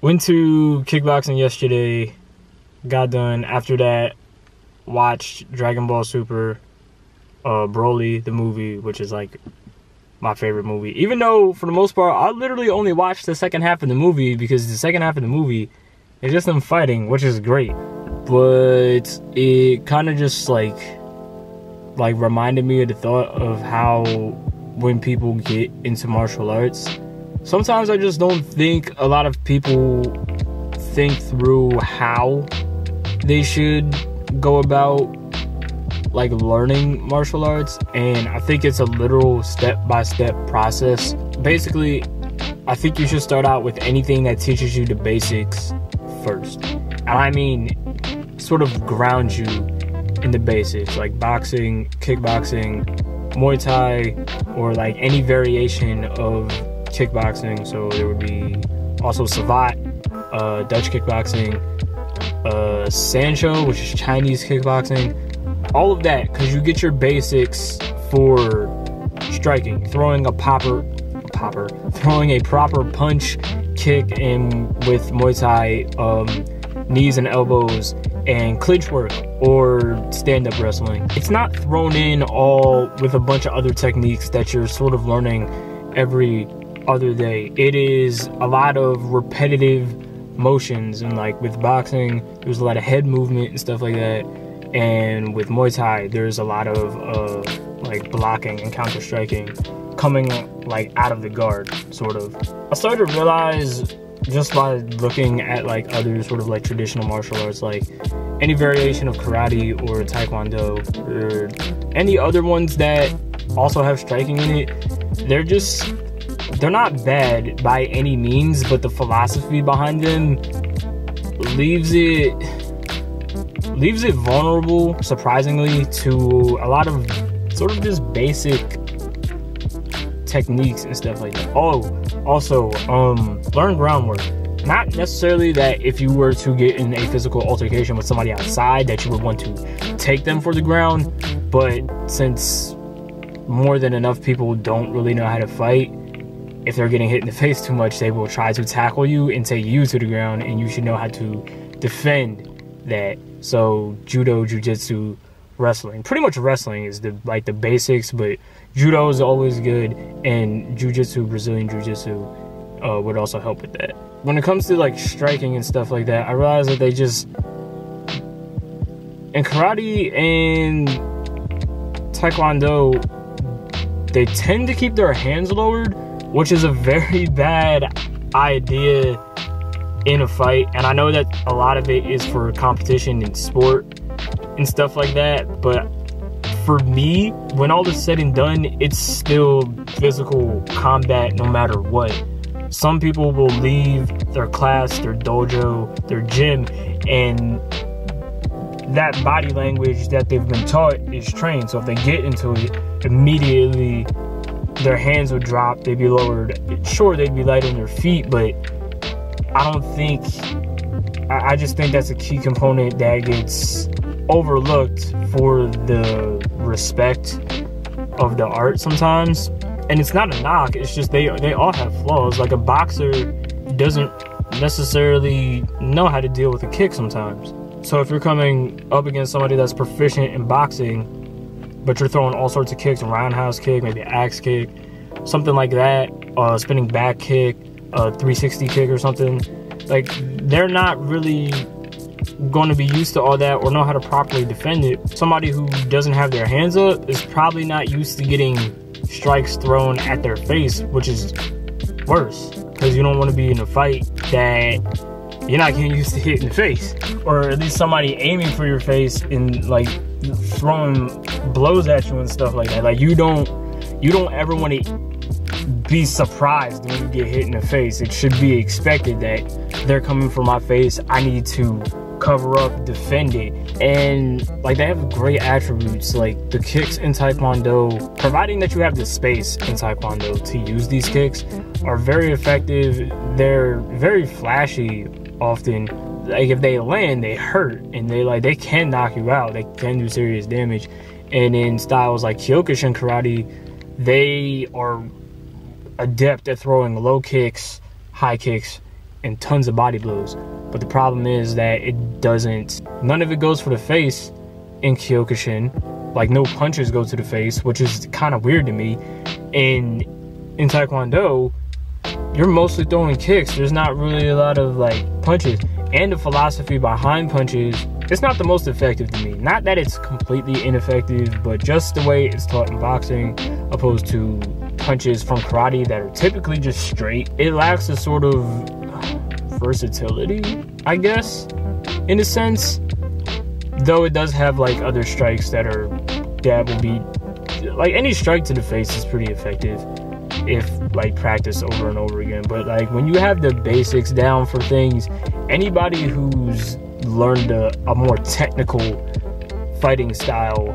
Went to kickboxing yesterday. Got done. After that, watched Dragon Ball Super, Broly, the movie, which is like my favorite movie. Even though, for the most part, I literally only watched the second half of the movie because the second half of the movie is just them fighting, which is great. But it kind of just like reminded me of the thought of how when people get into martial arts, sometimes I just don't think a lot of people think through how they should go about like learning martial arts, and I think it's a literal step-by-step process. Basically, I think you should start out with anything that teaches you the basics first. And I mean sort of ground you in the basics, like boxing, kickboxing, Muay Thai, or like any variation of kickboxing. So there would be also Savate, Dutch kickboxing, Sancho, which is Chinese kickboxing, all of that, because you get your basics for striking, throwing a proper punch, kick, and with Muay Thai, knees and elbows, and clinch work or stand-up wrestling. It's not thrown in all with a bunch of other techniques that you're sort of learning every other day. It is a lot of repetitive motions, and like with boxing, there's a lot of head movement and stuff like that. And with Muay Thai, there's a lot of like blocking and counter striking, coming like out of the guard, sort of. I started to realize just by looking at like other sort of like traditional martial arts, like any variation of karate or taekwondo or any other ones that also have striking in it, they're not bad by any means, but the philosophy behind them leaves it vulnerable, surprisingly, to a lot of sort of just basic techniques and stuff like that. Oh, also, learn groundwork. Not necessarily that if you were to get in a physical altercation with somebody outside that you would want to take them for the ground, but since more than enough people don't really know how to fight, if they're getting hit in the face too much, they will try to tackle you and take you to the ground, and you should know how to defend that. So judo, jiu-jitsu, wrestling, pretty much wrestling is the basics, but judo is always good, and jiu-jitsu, Brazilian jiu-jitsu, would also help with that. When it comes to like striking and stuff like that, I realize that they just, in karate and taekwondo, they tend to keep their hands lowered, which is a very bad idea in a fight. And I know that a lot of it is for competition and sport and stuff like that, but for me, when all is said and done, it's still physical combat no matter what. Some people will leave their class, their dojo, their gym, and that body language that they've been taught is trained. So if they get into it, immediately their hands would drop, they'd be lowered. Sure, they'd be light on their feet, but I just think that's a key component that gets overlooked for the respect of the art sometimes. And it's not a knock, it's just they all have flaws. Like a boxer doesn't necessarily know how to deal with a kick sometimes. So if you're coming up against somebody that's proficient in boxing, but you're throwing all sorts of kicks, a roundhouse kick, maybe an axe kick, something like that, spinning back kick, a 360 kick or something, like they're not really going to be used to all that or know how to properly defend it. Somebody who doesn't have their hands up is probably not used to getting strikes thrown at their face, which is worse, because you don't want to be in a fight that you're not getting used to hitting the face, or at least somebody aiming for your face and like throwing blows at you and stuff like that. Like you don't ever want to be surprised when you get hit in the face. It should be expected that they're coming for my face, I need to cover up, defend it. And like they have great attributes, like the kicks in taekwondo, providing that you have the space in taekwondo to use these kicks, are very effective. They're very flashy often. Like if they land, they hurt, and they can knock you out, they can do serious damage. And in styles like Kyokushin karate, they are adept at throwing low kicks, high kicks, and tons of body blows. But the problem is that none of it goes for the face in Kyokushin. Like, no punches go to the face, which is kind of weird to me. And in Taekwondo, you're mostly throwing kicks. There's not really a lot of like punches. And the philosophy behind punches, it's not the most effective to me. Not that it's completely ineffective, but just the way it's taught in boxing, opposed to punches from karate that are typically just straight. It lacks a sort of versatility, I guess, in a sense. Though it does have like other strikes that will be like, any strike to the face is pretty effective if like practiced over and over again. But like, when you have the basics down for things, anybody who's learned a more technical fighting style,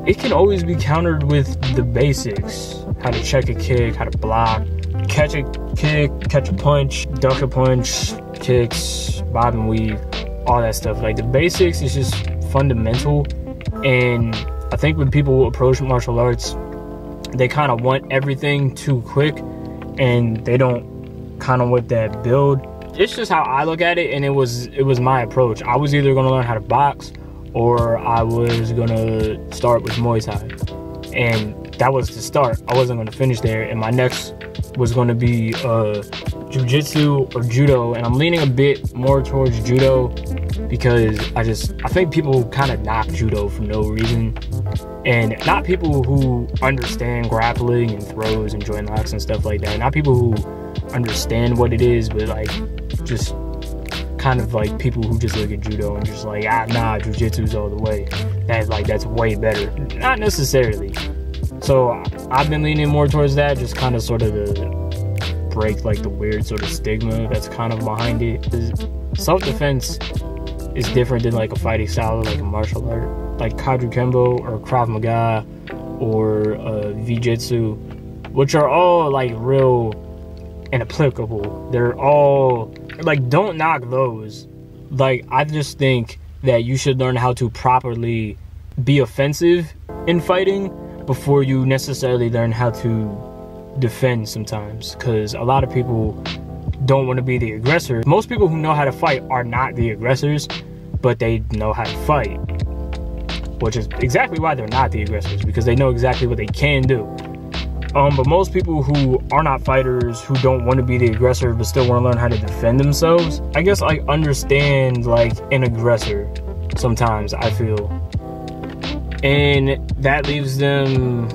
it can always be countered with the basics. How to check a kick, how to block, catch a kick, catch a punch, duck a punch, kicks, bob and weave, all that stuff. Like, the basics is just fundamental. And I think when people approach martial arts, they kind of want everything too quick, and they don't kind of want that build. It's just how I look at it, and it was my approach. I was either going to learn how to box, or I was going to start with Muay Thai. And that was the start. I wasn't going to finish there. And my next was going to be jiu-jitsu or judo. And I'm leaning a bit more towards judo, because I think people kind of knock judo for no reason. And not people who understand grappling and throws and joint locks and stuff like that. Not people who understand what it is, but like, just kind of like people who just look at judo and just like, nah, jiu-jitsu's all the way. That's way better. Not necessarily. So I've been leaning more towards that, just kind of sort of to break like the weird sort of stigma that's kind of behind it. Self-defense is different than like a fighting style, like a martial art, like Kaju Kembo or Krav Maga or V-Jitsu, which are all like real and applicable. They're all like, don't knock those. Like, I just think that you should learn how to properly be offensive in fighting before you necessarily learn how to defend sometimes, because a lot of people don't want to be the aggressor. Most people who know how to fight are not the aggressors, but they know how to fight, which is exactly why they're not the aggressors, because they know exactly what they can do. But most people who are not fighters, who don't want to be the aggressor but still want to learn how to defend themselves, I guess I understand like an aggressor sometimes, I feel. And that leaves them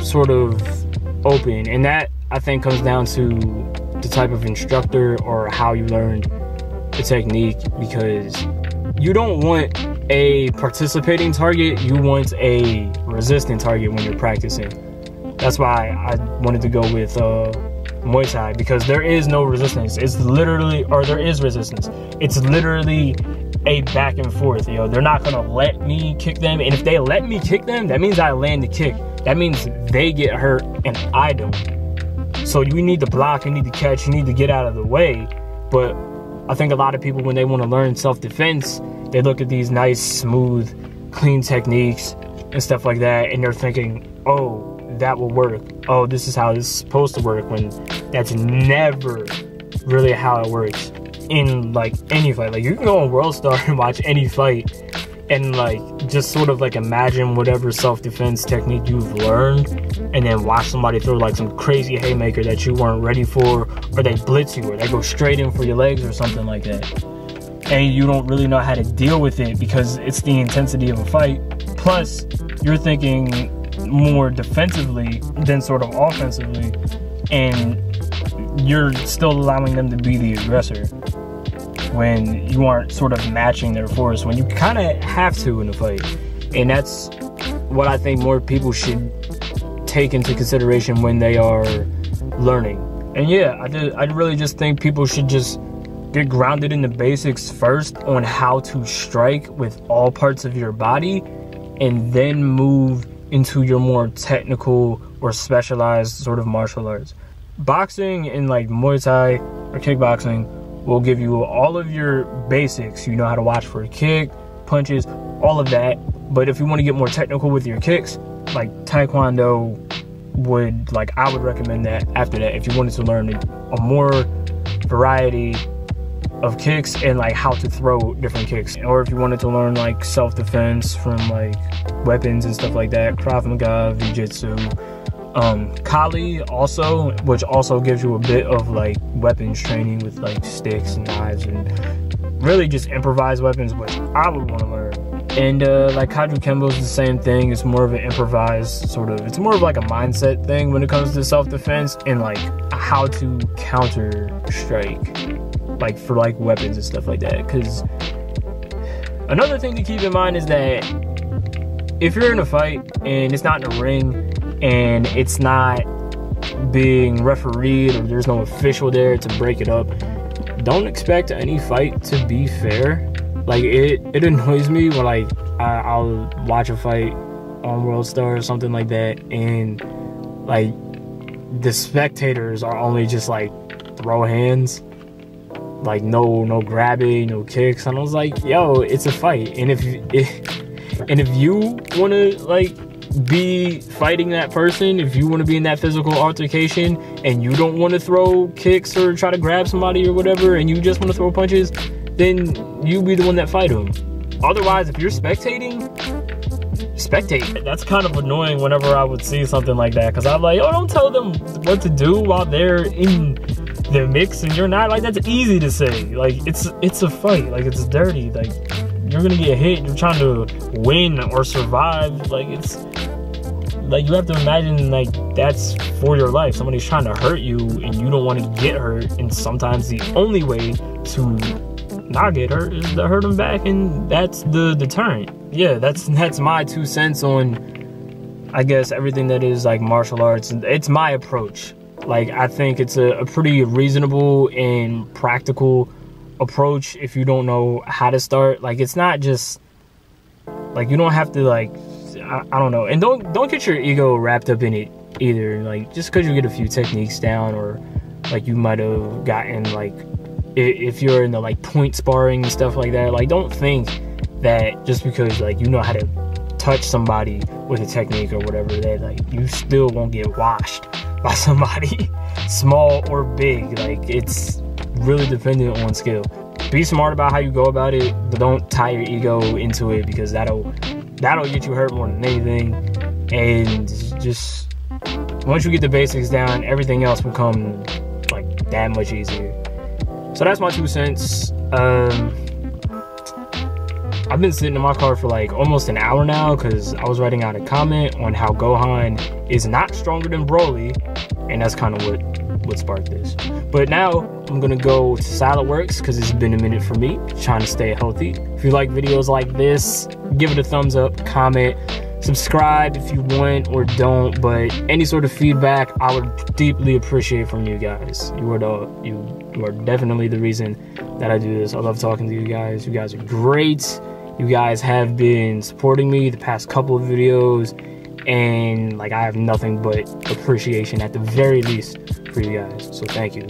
sort of open. And that, I think, comes down to the type of instructor or how you learned the technique, because you don't want a participating target, you want a resistant target when you're practicing. That's why I wanted to go with Muay Thai, because there is no resistance. It's literally, or there is resistance. It's literally a back and forth, They're not gonna let me kick them, and if they let me kick them, that means I land the kick. That means they get hurt and I don't. So you need to block, you need to catch, you need to get out of the way. But I think a lot of people, when they want to learn self-defense, they look at these nice, smooth, clean techniques and stuff like that, and they're thinking, oh, that will work. Oh, this is how this is supposed to work, when that's never really how it works in like any fight. Like, you can go on World Star and watch any fight and like just sort of like imagine whatever self-defense technique you've learned, and then watch somebody throw like some crazy haymaker that you weren't ready for, or they blitz you, or they go straight in for your legs or something like that, and you don't really know how to deal with it because it's the intensity of a fight. Plus, you're thinking more defensively than sort of offensively, and you're still allowing them to be the aggressor when you aren't sort of matching their force, when you kind of have to in a fight. And that's what I think more people should take into consideration when they are learning. And yeah, I really just think people should just get grounded in the basics first on how to strike with all parts of your body, and then move into your more technical or specialized sort of martial arts. Boxing and like Muay Thai or kickboxing will give you all of your basics. You know how to watch for a kick, punches, all of that. But if you want to get more technical with your kicks, like Taekwondo I would recommend that after that, if you wanted to learn a more variety of kicks and like how to throw different kicks. Or if you wanted to learn like self-defense from like weapons and stuff like that, Krav Maga, Jiu-Jitsu, Kali also, which also gives you a bit of like weapons training with like sticks and knives and really just improvised weapons, which I would want to learn. And like Kaiju Kembo is the same thing. It's more of an improvised sort of, it's more of like a mindset thing when it comes to self-defense and like how to counter strike, like for like weapons and stuff like that. Because another thing to keep in mind is that if you're in a fight and it's not in a ring and it's not being refereed or there's no official there to break it up, don't expect any fight to be fair. Like, it annoys me when, like, I'll watch a fight on World Star or something like that, and, like, the spectators are only just, like, throw hands. Like, no grabbing, no kicks. And I was like, yo, it's a fight. And if you want to, like, be fighting that person, if you want to be in that physical altercation, and you don't want to throw kicks or try to grab somebody or whatever, and you just want to throw punches, then you be the one that fight them. Otherwise, if you're spectating, spectate. That's kind of annoying whenever I would see something like that, because I'm like, oh, don't tell them what to do while they're in the mix and you're not. Like, that's easy to say. Like, it's a fight. Like, it's dirty. Like, you're gonna get hit. You're trying to win or survive. Like, it's like, you have to imagine, like, that's for your life. Somebody's trying to hurt you and you don't want to get hurt, and sometimes the only way to not get hurt is to hurt them back, and that's the deterrent. Yeah, that's my 2 cents on, I guess, everything that is like martial arts. It's my approach. Like, I think it's a pretty reasonable and practical approach if you don't know how to start. Like, it's not just like, you don't have to, like, I don't know, and don't get your ego wrapped up in it either. Like, just because you get a few techniques down, or like you might have gotten, like, if you're in the like point sparring and stuff like that, like, don't think that just because like you know how to touch somebody with a technique or whatever, that like you still won't get washed by somebody, small or big. Like, it's really dependent on skill. Be smart about how you go about it, but don't tie your ego into it, because that'll get you hurt more than anything. And just once you get the basics down, everything else will come like that much easier. So that's my 2 cents. I've been sitting in my car for like almost an hour now, because I was writing out a comment on how Gohan is not stronger than Broly, and that's kind of what sparked this. But now I'm gonna go to Saladworks, because it's been a minute for me, trying to stay healthy. If you like videos like this, give it a thumbs up, comment, subscribe if you want or don't, but any sort of feedback I would deeply appreciate from you guys. You are definitely the reason that I do this. I love talking to you guys. You guys are great. You guys have been supporting me the past couple of videos, and like, I have nothing but appreciation at the very least for you guys. So thank you.